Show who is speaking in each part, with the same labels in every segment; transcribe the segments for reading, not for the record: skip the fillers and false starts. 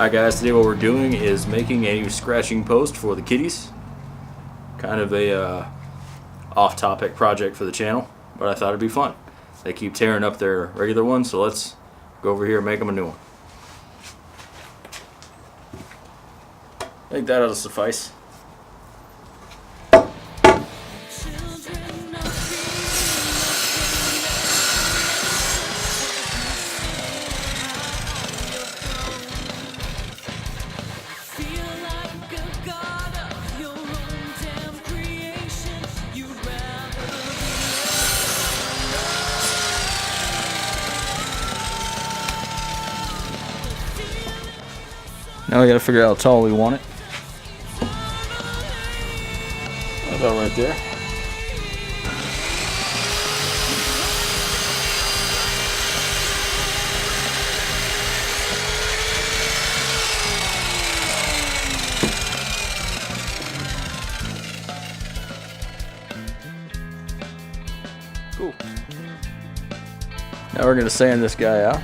Speaker 1: Alright guys, today what we're doing is making a scratching post for the kitties. Kind of a off-topic project for the channel, but I thought it'd be fun. They keep tearing up their regular ones, so let's go over here and make them a new one. I think that ought to suffice. Now we gotta figure out how tall we want it. About right there. Cool. Now we're gonna sand this guy out.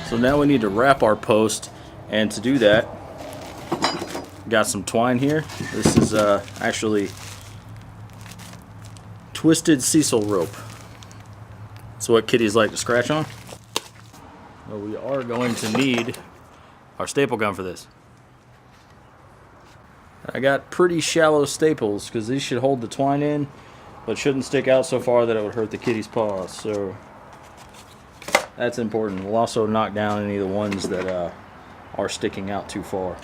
Speaker 1: So now we need to wrap our post, and to do that, got some twine here. This is actually twisted sisal rope. It's what kitties like to scratch on. Well, we are going to need our staple gun for this. I got pretty shallow staples because these should hold the twine in, but shouldn't stick out so far that it would hurt the kitty's paws. So that's important. We'll also knock down any of the ones that are sticking out too far.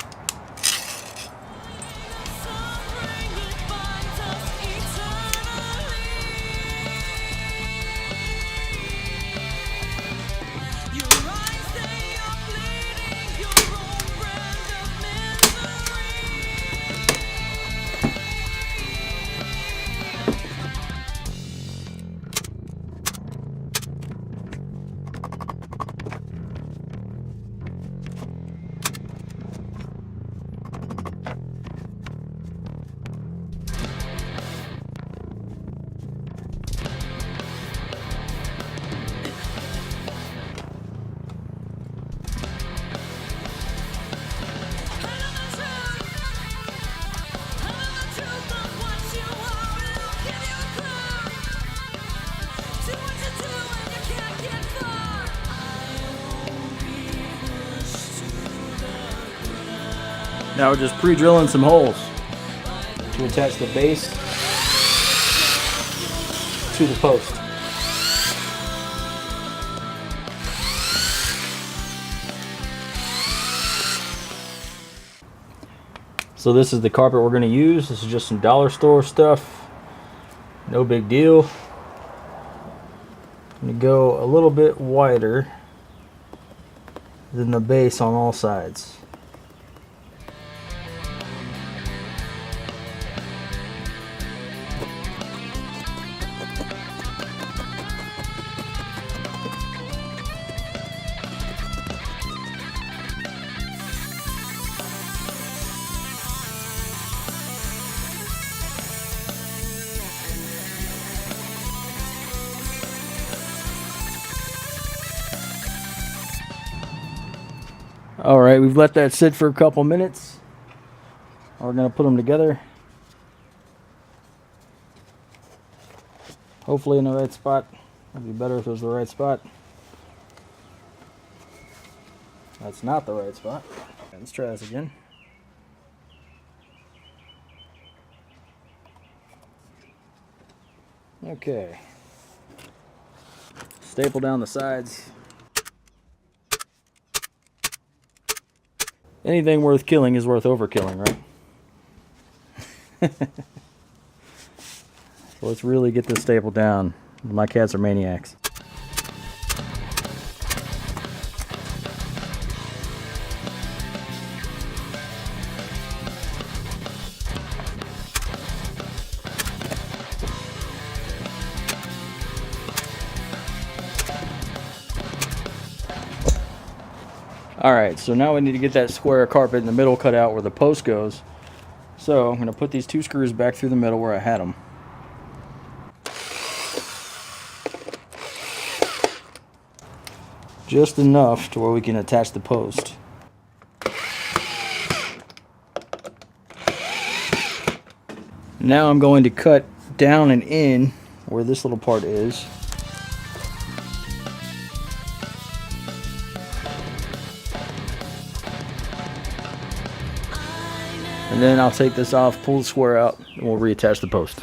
Speaker 1: Now we're just pre-drilling some holes to attach the base to the post. So this is the carpet we're going to use. This is just some dollar store stuff. No big deal. I'm going to go a little bit wider than the base on all sides. Alright, we've let that sit for a couple minutes. We're going to put them together. Hopefully in the right spot. It'd be better if it was the right spot. That's not the right spot. Let's try this again. Okay. Staple down the sides. Anything worth killing is worth overkilling, right? So let's really get this stapled down. My cats are maniacs. Alright, so now we need to get that square carpet in the middle cut out where the post goes. So I'm going to put these 2 screws back through the middle where I had them. Just enough to where we can attach the post. Now I'm going to cut down and in where this little part is. And then I'll take this off, pull the square out, and we'll reattach the post.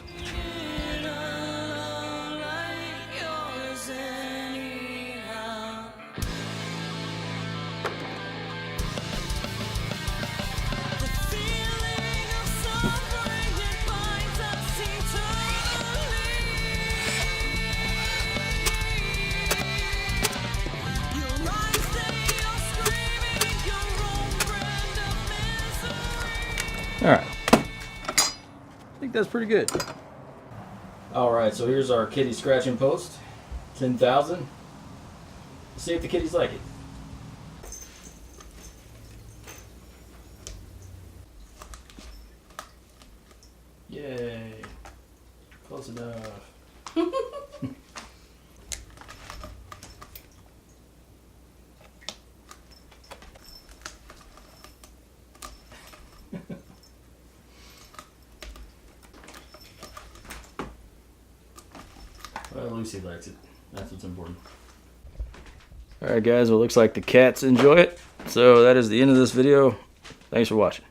Speaker 1: Alright, I think that's pretty good. Alright, so here's our kitty scratching post, 10,000. See if the kitties like it. Yay, close enough. Well, Lucy likes it. That's what's important. Alright guys, well, it looks like the cats enjoy it. So that is the end of this video. Thanks for watching.